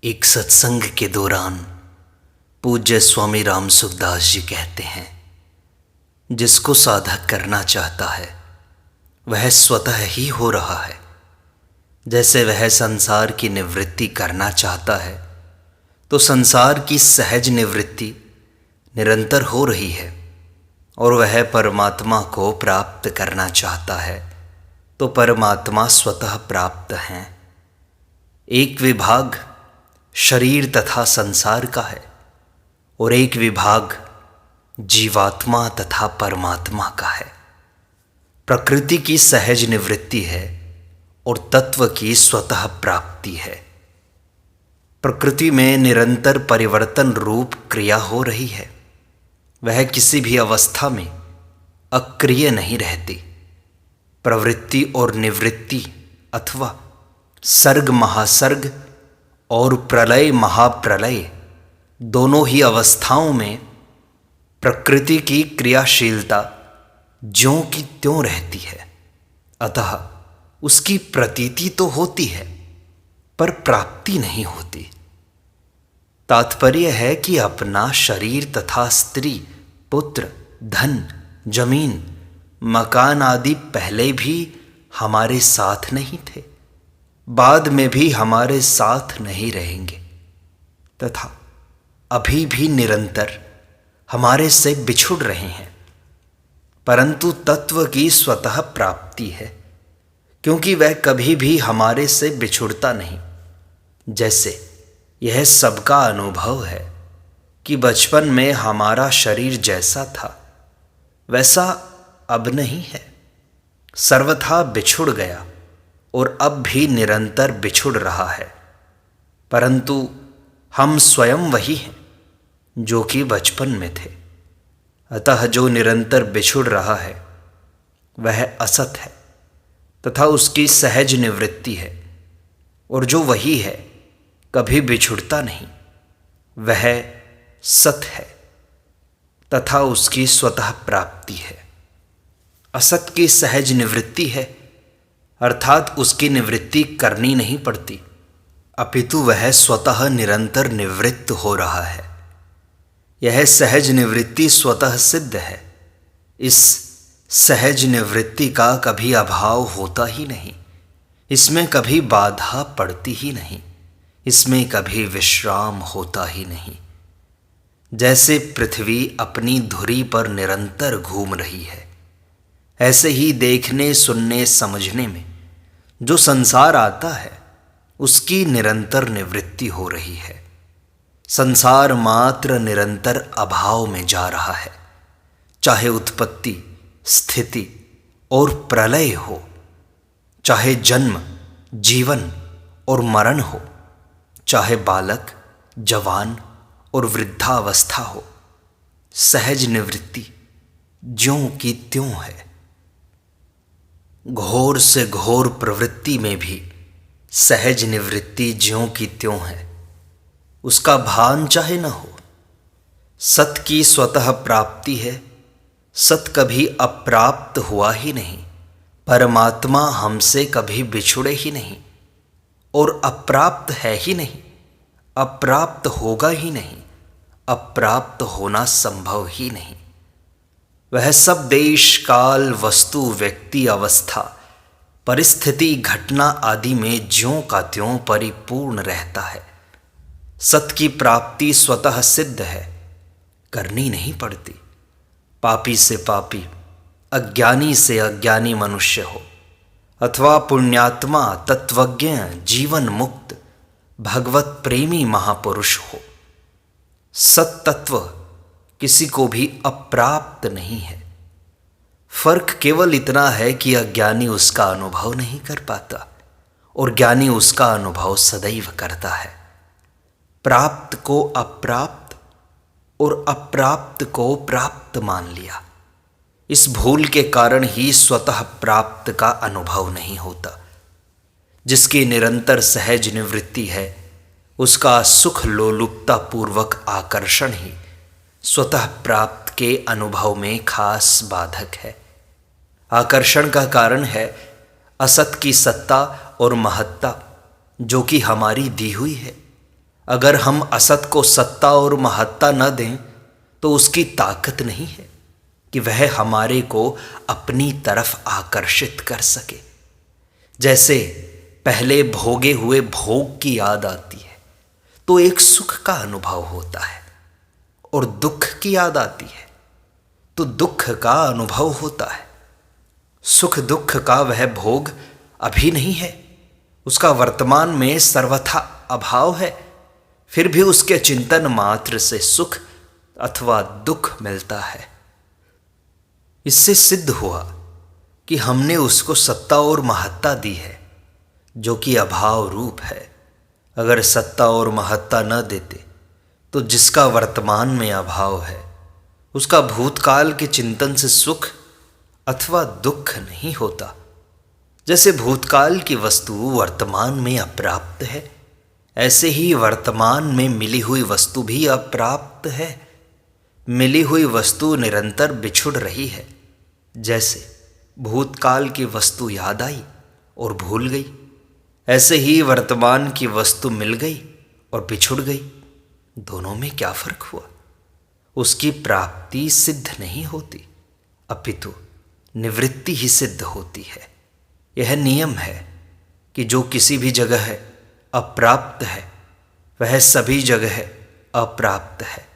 एक सत्संग के दौरान पूज्य स्वामी राम सुखदास जी कहते हैं, जिसको साधक करना चाहता है वह स्वतः ही हो रहा है। जैसे वह संसार की निवृत्ति करना चाहता है तो संसार की सहज निवृत्ति निरंतर हो रही है, और वह परमात्मा को प्राप्त करना चाहता है तो परमात्मा स्वतः प्राप्त हैं। एक विभाग शरीर तथा संसार का है और एक विभाग जीवात्मा तथा परमात्मा का है। प्रकृति की सहज निवृत्ति है और तत्व की स्वतः प्राप्ति है। प्रकृति में निरंतर परिवर्तन रूप क्रिया हो रही है। वह किसी भी अवस्था में अक्रिय नहीं रहती। प्रवृत्ति और निवृत्ति अथवा सर्ग महासर्ग और प्रलय महाप्रलय दोनों ही अवस्थाओं में प्रकृति की क्रियाशीलता ज्यों की त्यों रहती है। अतः उसकी प्रतीति तो होती है पर प्राप्ति नहीं होती। तात्पर्य है कि अपना शरीर तथा स्त्री, पुत्र, धन, जमीन, मकान आदि पहले भी हमारे साथ नहीं थे, बाद में भी हमारे साथ नहीं रहेंगे तथा अभी भी निरंतर हमारे से बिछुड़ रहे हैं। परंतु तत्व की स्वतः प्राप्ति है, क्योंकि वह कभी भी हमारे से बिछुड़ता नहीं। जैसे यह सबका अनुभव है कि बचपन में हमारा शरीर जैसा था वैसा अब नहीं है, सर्वथा बिछुड़ गया और अब भी निरंतर बिछुड़ रहा है। परंतु हम स्वयं वही हैं जो कि बचपन में थे। अतः जो निरंतर बिछुड़ रहा है वह असत है तथा उसकी सहज निवृत्ति है, और जो वही है कभी बिछुड़ता नहीं वह सत है तथा उसकी स्वतः प्राप्ति है। असत की सहज निवृत्ति है, अर्थात उसकी निवृत्ति करनी नहीं पड़ती, अपितु वह स्वतः निरंतर निवृत्त हो रहा है। यह सहज निवृत्ति स्वतः सिद्ध है। इस सहज निवृत्ति का कभी अभाव होता ही नहीं, इसमें कभी बाधा पड़ती ही नहीं, इसमें कभी विश्राम होता ही नहीं। जैसे पृथ्वी अपनी धुरी पर निरंतर घूम रही है, ऐसे ही देखने, सुनने, समझने में जो संसार आता है उसकी निरंतर निवृत्ति हो रही है। संसार मात्र निरंतर अभाव में जा रहा है, चाहे उत्पत्ति, स्थिति और प्रलय हो, चाहे जन्म, जीवन और मरण हो, चाहे बालक, जवान और वृद्धावस्था हो, सहज निवृत्ति ज्यों की त्यों है। घोर से घोर प्रवृत्ति में भी सहज निवृत्ति ज्यों की त्यों है, उसका भान चाहे न हो। सत की स्वतः प्राप्ति है। सत कभी अप्राप्त हुआ ही नहीं, परमात्मा हमसे कभी बिछुड़े ही नहीं और अप्राप्त है ही नहीं, अप्राप्त होगा ही नहीं, अप्राप्त होना संभव ही नहीं। वह सब देश, काल, वस्तु, व्यक्ति, अवस्था, परिस्थिति, घटना आदि में ज्यों का त्यों परिपूर्ण रहता है। सत की प्राप्ति स्वतः सिद्ध है, करनी नहीं पड़ती। पापी से पापी, अज्ञानी से अज्ञानी मनुष्य हो अथवा पुण्यात्मा, तत्वज्ञ, जीवन मुक्त, भगवत प्रेमी महापुरुष हो, सत तत्व किसी को भी अप्राप्त नहीं है। फर्क केवल इतना है कि अज्ञानी उसका अनुभव नहीं कर पाता और ज्ञानी उसका अनुभव सदैव करता है। प्राप्त को अप्राप्त और अप्राप्त को प्राप्त मान लिया। इस भूल के कारण ही स्वतः प्राप्त का अनुभव नहीं होता। जिसकी निरंतर सहज निवृत्ति है उसका सुख लोलुपता पूर्वक आकर्षण ही स्वतः प्राप्त के अनुभव में खास बाधक है। आकर्षण का कारण है असत की सत्ता और महत्ता जो कि हमारी दी हुई है। अगर हम असत को सत्ता और महत्ता न दें तो उसकी ताकत नहीं है कि वह हमारे को अपनी तरफ आकर्षित कर सके। जैसे पहले भोगे हुए भोग की याद आती है तो एक सुख का अनुभव होता है, और दुख की याद आती है तो दुख का अनुभव होता है। सुख दुख का वह भोग अभी नहीं है, उसका वर्तमान में सर्वथा अभाव है, फिर भी उसके चिंतन मात्र से सुख अथवा दुख मिलता है। इससे सिद्ध हुआ कि हमने उसको सत्ता और महत्ता दी है जो कि अभाव रूप है। अगर सत्ता और महत्ता न देते तो जिसका वर्तमान में अभाव है उसका भूतकाल के चिंतन से सुख अथवा दुख नहीं होता। जैसे भूतकाल की वस्तु वर्तमान में अप्राप्त है, ऐसे ही वर्तमान में मिली हुई वस्तु भी अप्राप्त है। मिली हुई वस्तु निरंतर बिछुड़ रही है। जैसे भूतकाल की वस्तु याद आई और भूल गई, ऐसे ही वर्तमान की वस्तु मिल गई और बिछुड़ गई। दोनों में क्या फर्क हुआ? उसकी प्राप्ति सिद्ध नहीं होती, अपितु निवृत्ति ही सिद्ध होती है। यह नियम है कि जो किसी भी जगह अप्राप्त है वह सभी जगह अप्राप्त है।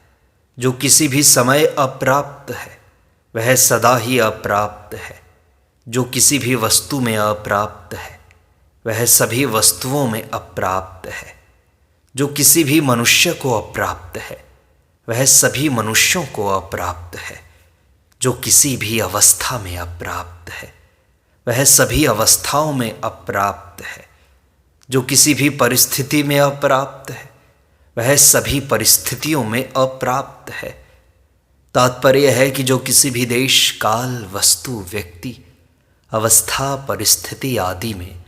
जो किसी भी समय अप्राप्त है वह सदा ही अप्राप्त है। जो किसी भी वस्तु में अप्राप्त है वह सभी वस्तुओं में अप्राप्त है। जो किसी भी मनुष्य को अप्राप्त है वह सभी मनुष्यों को अप्राप्त है। जो किसी भी अवस्था में अप्राप्त है वह सभी अवस्थाओं में अप्राप्त है। जो किसी भी परिस्थिति में अप्राप्त है वह सभी परिस्थितियों में अप्राप्त है। तात्पर्य है कि जो किसी भी देश काल वस्तु व्यक्ति अवस्था परिस्थिति आदि में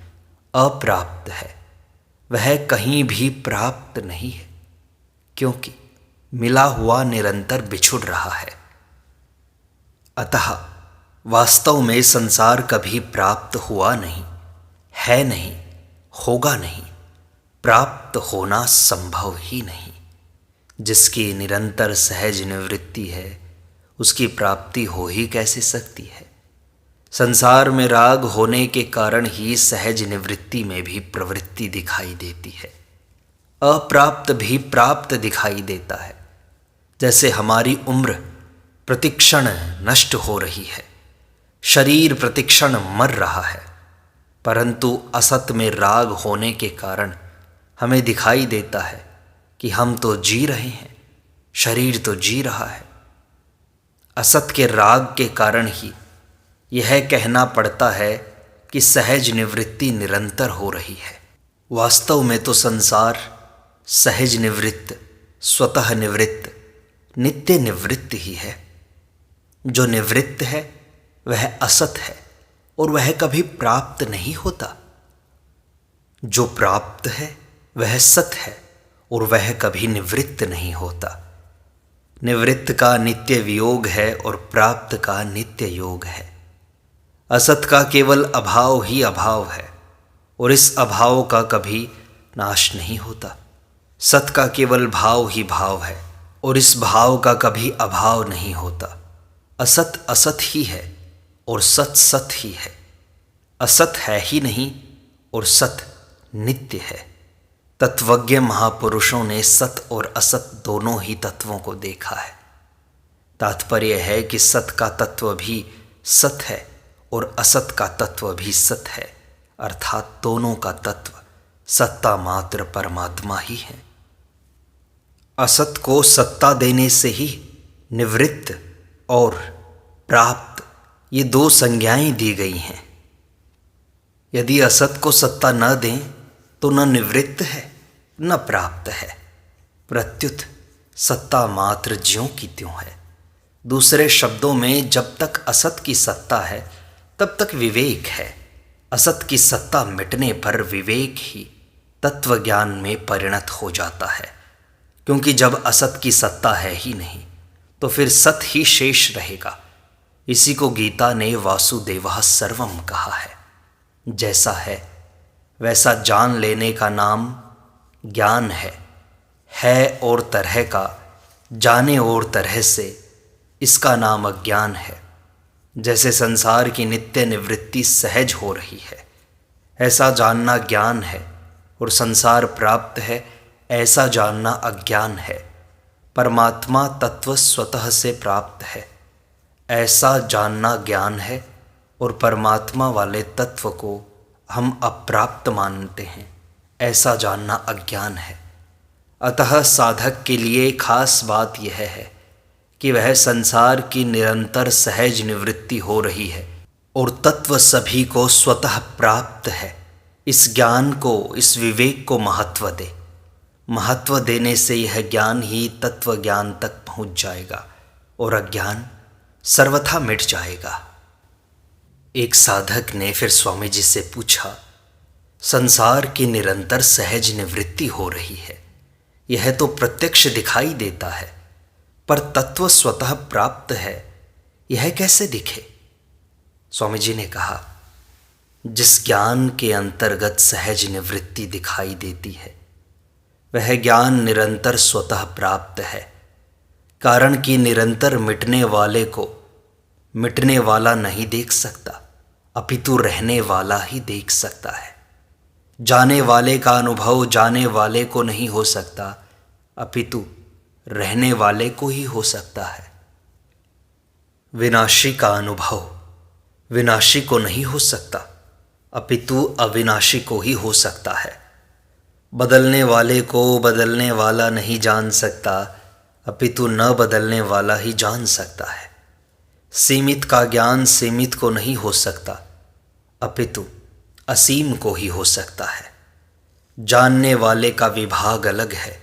अप्राप्त है वह कहीं भी प्राप्त नहीं है, क्योंकि मिला हुआ निरंतर बिछुड़ रहा है। अतः वास्तव में संसार कभी प्राप्त हुआ नहीं, है नहीं, होगा नहीं, प्राप्त होना संभव ही नहीं। जिसकी निरंतर सहज निवृत्ति है उसकी प्राप्ति हो ही कैसे सकती है? संसार में राग होने के कारण ही सहज निवृत्ति में भी प्रवृत्ति दिखाई देती है। अप्राप्त भी प्राप्त दिखाई देता है। जैसे हमारी उम्र प्रतिक्षण नष्ट हो रही है, शरीर प्रतिक्षण मर रहा है, परंतु असत में राग होने के कारण हमें दिखाई देता है कि हम तो जी रहे हैं, शरीर तो जी रहा है। असत के राग के कारण ही यह कहना पड़ता है कि सहज निवृत्ति निरंतर हो रही है। वास्तव में तो संसार सहज निवृत्त, स्वतः निवृत्त, नित्य निवृत्त ही है। जो निवृत्त है वह असत है और वह कभी प्राप्त नहीं होता। जो प्राप्त है वह सत है और वह कभी निवृत्त नहीं होता। निवृत्त का नित्य वियोग है और प्राप्त का नित्य योग है। असत का केवल अभाव ही अभाव है और इस अभाव का कभी नाश नहीं होता। सत का केवल भाव ही भाव है और इस भाव का कभी अभाव नहीं होता। असत असत ही है और सत सत ही है। असत है ही नहीं और सत नित्य है। तत्वज्ञ महापुरुषों ने सत और असत दोनों ही तत्वों को देखा है। तात्पर्य है कि सत का तत्व भी सत है और असत का तत्व भी सत है, अर्थात दोनों का तत्व सत्ता मात्र परमात्मा ही है। असत को सत्ता देने से ही निवृत्त और प्राप्त ये दो संज्ञाएं दी गई हैं। यदि असत को सत्ता न दें तो न निवृत्त है न प्राप्त है, प्रत्युत सत्ता मात्र ज्यों की त्यों है। दूसरे शब्दों में जब तक असत की सत्ता है तब तक विवेक है। असत की सत्ता मिटने पर विवेक ही तत्व ज्ञान में परिणत हो जाता है, क्योंकि जब असत की सत्ता है ही नहीं तो फिर सत ही शेष रहेगा। इसी को गीता ने वासुदेवः सर्वम कहा है। जैसा है वैसा जान लेने का नाम ज्ञान है, है और तरह का, जाने और तरह से, इसका नाम अज्ञान है। जैसे संसार की नित्य निवृत्ति सहज हो रही है, ऐसा जानना ज्ञान है, और संसार प्राप्त है, ऐसा जानना अज्ञान है। परमात्मा तत्व स्वतः से प्राप्त है, ऐसा जानना ज्ञान है, और परमात्मा वाले तत्व को हम अप्राप्त मानते हैं, ऐसा जानना अज्ञान है। अतः साधक के लिए खास बात यह है कि वह संसार की निरंतर सहज निवृत्ति हो रही है और तत्व सभी को स्वतः प्राप्त है। इस ज्ञान को, इस विवेक को महत्व दे। महत्व देने से यह ज्ञान ही तत्व ज्ञान तक पहुंच जाएगा और अज्ञान सर्वथा मिट जाएगा। एक साधक ने फिर स्वामी जी से पूछा, संसार की निरंतर सहज निवृत्ति हो रही है, यह तो प्रत्यक्ष दिखाई देता है, पर तत्व स्वतः प्राप्त है, यह कैसे दिखे? स्वामी जी ने कहा, जिस ज्ञान के अंतर्गत सहज निवृत्ति दिखाई देती है, वह ज्ञान निरंतर स्वतः प्राप्त है। कारण कि निरंतर मिटने वाले को मिटने वाला नहीं देख सकता, अपितु रहने वाला ही देख सकता है। जाने वाले का अनुभव जाने वाले को नहीं हो सकता, अपितु रहने वाले को ही हो सकता है। विनाशी का अनुभव विनाशी को नहीं हो सकता, अपितु अविनाशी को ही हो सकता है। बदलने वाले को बदलने वाला नहीं जान सकता, अपितु न बदलने वाला ही जान सकता है। सीमित का ज्ञान सीमित को नहीं हो सकता, अपितु असीम को ही हो सकता है। जानने वाले का विभाग अलग है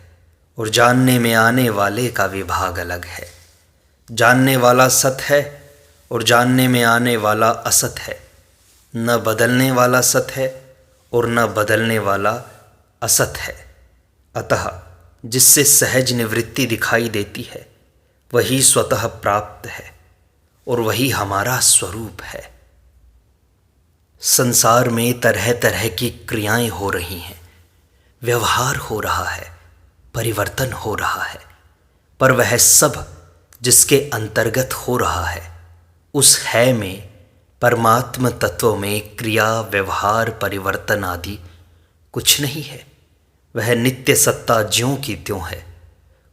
और जानने में आने वाले का विभाग अलग है। जानने वाला सत है और जानने में आने वाला असत है। न बदलने वाला सत है और न बदलने वाला असत है। अतः जिससे सहज निवृत्ति दिखाई देती है, वही स्वतः प्राप्त है और वही हमारा स्वरूप है। संसार में तरह तरह की क्रियाएं हो रही हैं, व्यवहार हो रहा है, परिवर्तन हो रहा है, पर वह सब जिसके अंतर्गत हो रहा है, उस है में, परमात्म तत्व में क्रिया व्यवहार परिवर्तन आदि कुछ नहीं है। वह नित्य सत्ता ज्यों की त्यों है।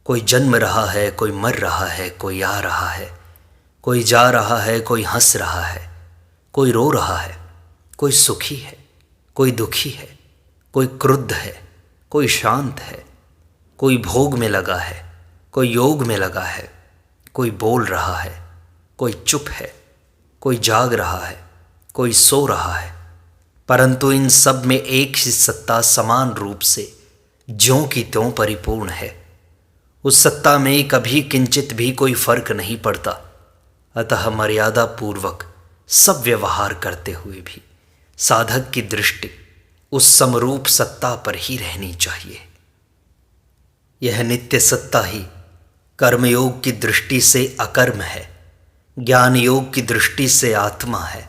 कोई जन्म रहा है, कोई मर रहा है, कोई आ रहा है, कोई जा रहा है, कोई हंस रहा है, कोई रो रहा है, कोई सुखी है, कोई दुखी है, कोई क्रुद्ध है, कोई शांत है, कोई भोग में लगा है, कोई योग में लगा है, कोई बोल रहा है, कोई चुप है, कोई जाग रहा है, कोई सो रहा है, परंतु इन सब में एक ही सत्ता समान रूप से ज्यों की त्यों परिपूर्ण है। उस सत्ता में कभी किंचित भी कोई फर्क नहीं पड़ता। अतः मर्यादा पूर्वक सब व्यवहार करते हुए भी साधक की दृष्टि उस समरूप सत्ता पर ही रहनी चाहिए। यह नित्य सत्ता ही कर्मयोग की दृष्टि से अकर्म है, ज्ञान योग की दृष्टि से आत्मा है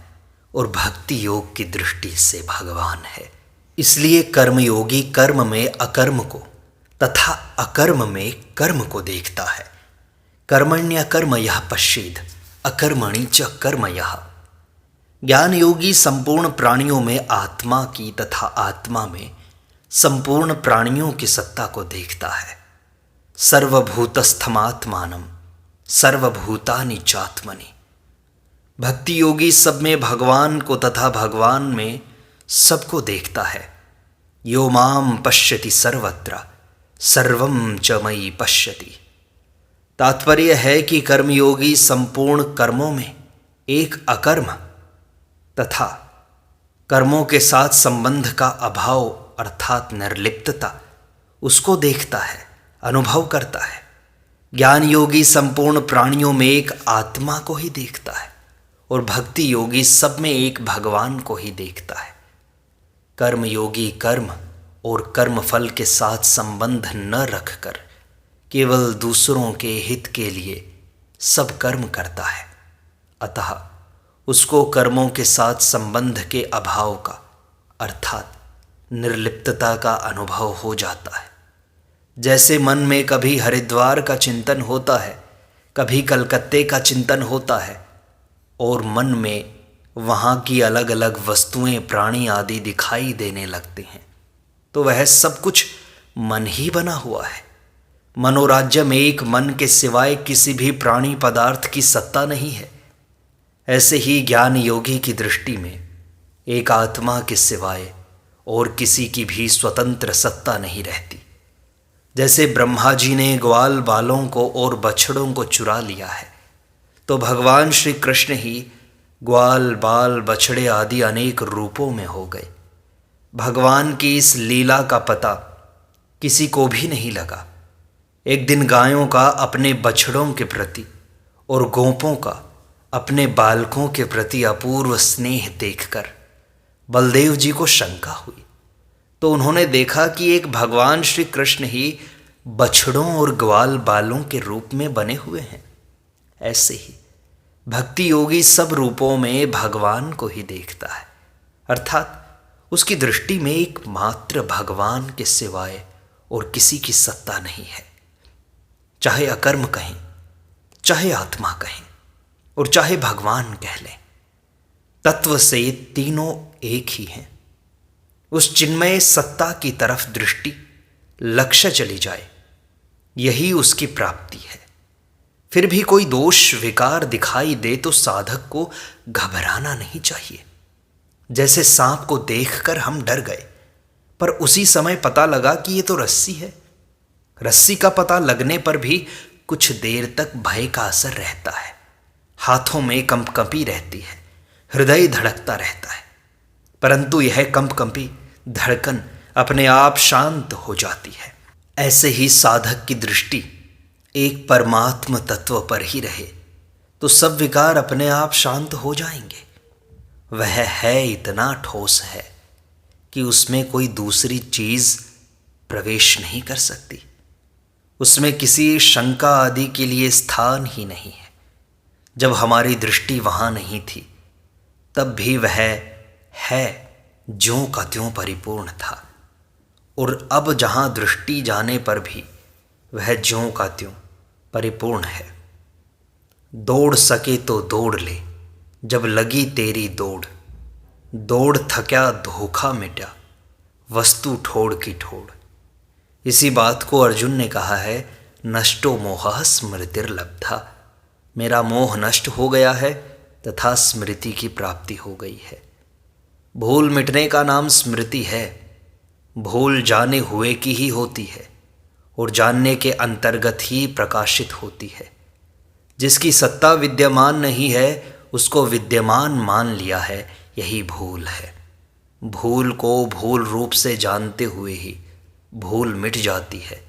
और भक्ति योग की दृष्टि से भगवान है। इसलिए कर्मयोगी कर्म में अकर्म को तथा अकर्म में कर्म को देखता है। कर्मण्यकर्म यः पश्येद अकर्मणि च कर्म यः। ज्ञान योगी संपूर्ण प्राणियों में आत्मा की तथा आत्मा में संपूर्ण प्राणियों की सत्ता को देखता है। सर्वभूतस्थमात्मानम सर्वभूतानि चात्मनि। भक्ति योगी सब में भगवान को तथा भगवान में सबको देखता है। यो माम पश्यति सर्वत्र सर्वम च मयि पश्यति। तात्पर्य है कि कर्मयोगी संपूर्ण कर्मों में एक अकर्म तथा कर्मों के साथ संबंध का अभाव अर्थात निर्लिप्तता उसको देखता है, अनुभव करता है। ज्ञान योगी संपूर्ण प्राणियों में एक आत्मा को ही देखता है और भक्ति योगी सब में एक भगवान को ही देखता है। कर्म योगी कर्म और कर्म फल के साथ संबंध न रखकर केवल दूसरों के हित के लिए सब कर्म करता है। अतः उसको कर्मों के साथ संबंध के अभाव का अर्थात निर्लिप्तता का अनुभव हो जाता है। जैसे मन में कभी हरिद्वार का चिंतन होता है, कभी कलकत्ते का चिंतन होता है, और मन में वहाँ की अलग अलग वस्तुएं, प्राणी आदि दिखाई देने लगते हैं, तो वह सब कुछ मन ही बना हुआ है। मनोराज्य में एक मन के सिवाय किसी भी प्राणी पदार्थ की सत्ता नहीं है। ऐसे ही ज्ञान योगी की दृष्टि में एक आत्मा के सिवाय और किसी की भी स्वतंत्र सत्ता नहीं रहती। जैसे ब्रह्मा जी ने ग्वाल बालों को और बछड़ों को चुरा लिया है, तो भगवान श्री कृष्ण ही ग्वाल बाल बछड़े आदि अनेक रूपों में हो गए। भगवान की इस लीला का पता किसी को भी नहीं लगा। एक दिन गायों का अपने बछड़ों के प्रति और गोपों का अपने बालकों के प्रति अपूर्व स्नेह देखकर बलदेव जी को शंका हुई, तो उन्होंने देखा कि एक भगवान श्री कृष्ण ही बछड़ों और ग्वाल बालों के रूप में बने हुए हैं। ऐसे ही भक्ति योगी सब रूपों में भगवान को ही देखता है, अर्थात उसकी दृष्टि में एकमात्र भगवान के सिवाय और किसी की सत्ता नहीं है। चाहे अकर्म कहें, चाहे आत्मा कहें, और चाहे भगवान कह लें, तत्व से तीनों एक ही हैं। उस चिन्मय सत्ता की तरफ दृष्टि, लक्ष्य चली जाए, यही उसकी प्राप्ति है। फिर भी कोई दोष विकार दिखाई दे तो साधक को घबराना नहीं चाहिए। जैसे सांप को देखकर हम डर गए, पर उसी समय पता लगा कि ये तो रस्सी है। रस्सी का पता लगने पर भी कुछ देर तक भय का असर रहता है, हाथों में कंपकंपी रहती है, हृदय धड़कता रहता है, परंतु यह कंपकंपी धड़कन अपने आप शांत हो जाती है। ऐसे ही साधक की दृष्टि एक परमात्म तत्व पर ही रहे तो सब विकार अपने आप शांत हो जाएंगे। वह है इतना ठोस है कि उसमें कोई दूसरी चीज प्रवेश नहीं कर सकती। उसमें किसी शंका आदि के लिए स्थान ही नहीं है। जब हमारी दृष्टि वहाँ नहीं थी, तब भी वह है ज्यों का त्यों परिपूर्ण था, और अब जहाँ दृष्टि जाने पर भी वह ज्यों का त्यों परिपूर्ण है। दौड़ सके तो दौड़ ले, जब लगी तेरी दौड़, दौड़ थक्या धोखा मिटा, वस्तु ठोड़ की ठोड़। इसी बात को अर्जुन ने कहा है, नष्टो मोहः स्मृतिर्लब्धा। मेरा मोह नष्ट हो गया है तथा स्मृति की प्राप्ति हो गई है। भूल मिटने का नाम स्मृति है। भूल जाने हुए की ही होती है और जानने के अंतर्गत ही प्रकाशित होती है। जिसकी सत्ता विद्यमान नहीं है उसको विद्यमान मान लिया है, यही भूल है। भूल को भूल रूप से जानते हुए ही भूल मिट जाती है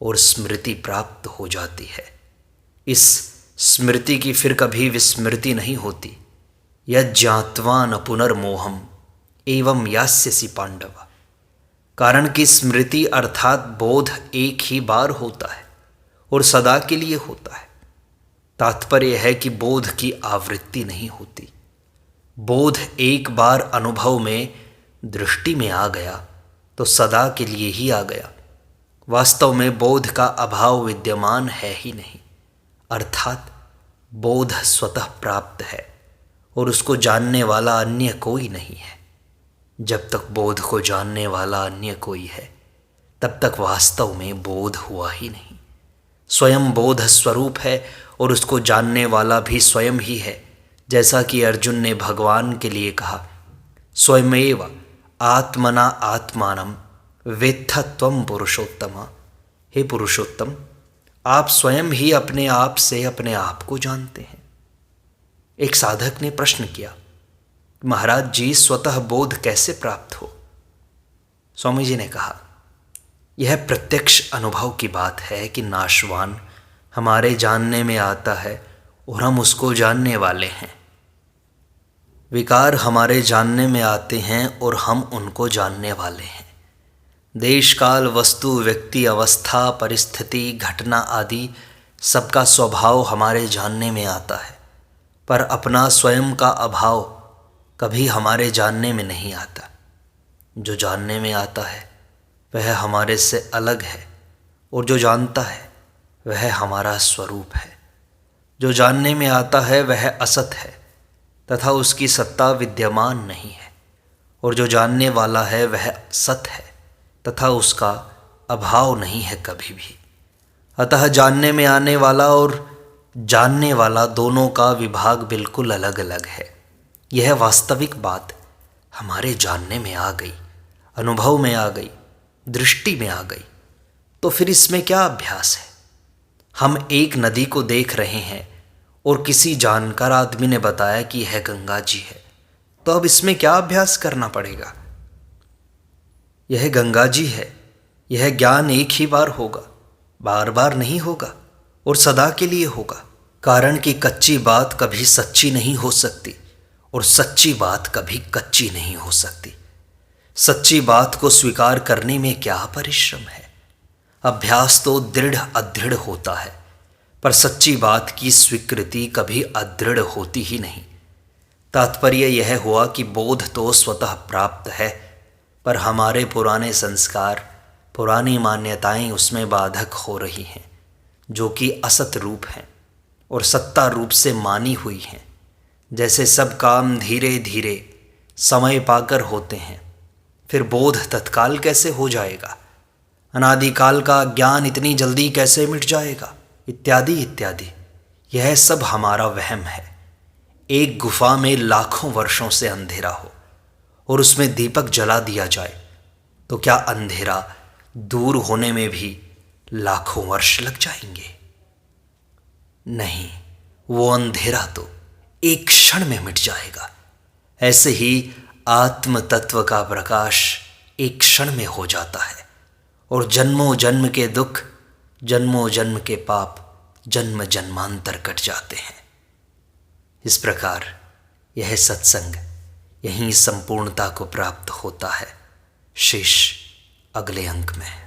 और स्मृति प्राप्त हो जाती है। इस स्मृति की फिर कभी विस्मृति नहीं होती। यज्ञात्वा न पुनर्मोहम एवं यास्यसि पांडव। कारण कि स्मृति अर्थात बोध एक ही बार होता है और सदा के लिए होता है। तात्पर्य है कि बोध की आवृत्ति नहीं होती। बोध एक बार अनुभव में, दृष्टि में आ गया तो सदा के लिए ही आ गया। वास्तव में बोध का अभाव विद्यमान है ही नहीं, अर्थात बोध स्वतः प्राप्त है और उसको जानने वाला अन्य कोई नहीं है। जब तक बोध को जानने वाला अन्य कोई है, तब तक वास्तव में बोध हुआ ही नहीं। स्वयं बोध स्वरूप है और उसको जानने वाला भी स्वयं ही है। जैसा कि अर्जुन ने भगवान के लिए कहा, स्वयमेव आत्मना आत्मानम वेत्थ त्वं पुरुषोत्तम। हे पुरुषोत्तम, आप स्वयं ही अपने आप से अपने आप को जानते हैं। एक साधक ने प्रश्न किया, महाराज जी स्वतः बोध कैसे प्राप्त हो? स्वामी जी ने कहा, यह प्रत्यक्ष अनुभव की बात है कि नाशवान हमारे जानने में आता है और हम उसको जानने वाले हैं। विकार हमारे जानने में आते हैं और हम उनको जानने वाले हैं। देश काल वस्तु व्यक्ति अवस्था परिस्थिति घटना आदि सबका स्वभाव हमारे जानने में आता है, पर अपना स्वयं का अभाव कभी हमारे जानने में नहीं आता। जो जानने में आता है वह हमारे से अलग है और जो जानता है वह हमारा स्वरूप है। जो जानने में आता है वह असत है तथा उसकी सत्ता विद्यमान नहीं है, और जो जानने वाला है वह सत है तथा उसका अभाव नहीं है कभी भी। अतः जानने में आने वाला और जानने वाला दोनों का विभाग बिल्कुल अलग अलग है। यह वास्तविक बात हमारे जानने में आ गई, अनुभव में आ गई, दृष्टि में आ गई, तो फिर इसमें क्या अभ्यास है? हम एक नदी को देख रहे हैं और किसी जानकार आदमी ने बताया कि यह गंगा जी है, तो अब इसमें क्या अभ्यास करना पड़ेगा? यह गंगा जी है, यह ज्ञान एक ही बार होगा, बार बार नहीं होगा और सदा के लिए होगा। कारण कि कच्ची बात कभी सच्ची नहीं हो सकती और सच्ची बात कभी कच्ची नहीं हो सकती। सच्ची बात को स्वीकार करने में क्या परिश्रम है? अभ्यास तो दृढ़ अदृढ़ होता है, पर सच्ची बात की स्वीकृति कभी अदृढ़ होती ही नहीं। तात्पर्य यह हुआ कि बोध तो स्वतः प्राप्त है, पर हमारे पुराने संस्कार, पुरानी मान्यताएं उसमें बाधक हो रही हैं, जो कि असत रूप हैं और सत्ता रूप से मानी हुई हैं। जैसे सब काम धीरे धीरे समय पाकर होते हैं, फिर बोध तत्काल कैसे हो जाएगा? अनादिकाल का ज्ञान इतनी जल्दी कैसे मिट जाएगा? इत्यादि इत्यादि। यह सब हमारा वहम है। एक गुफा में लाखों वर्षों से अंधेरा हो और उसमें दीपक जला दिया जाए, तो क्या अंधेरा दूर होने में भी लाखों वर्ष लग जाएंगे? नहीं, वो अंधेरा तो एक क्षण में मिट जाएगा। ऐसे ही आत्म तत्व का प्रकाश एक क्षण में हो जाता है और जन्मों जन्म के दुख, जन्मों जन्म के पाप जन्म जन्मांतर कट जाते हैं। इस प्रकार यह सत्संग यहीं संपूर्णता को प्राप्त होता है। शेष अगले अंक में।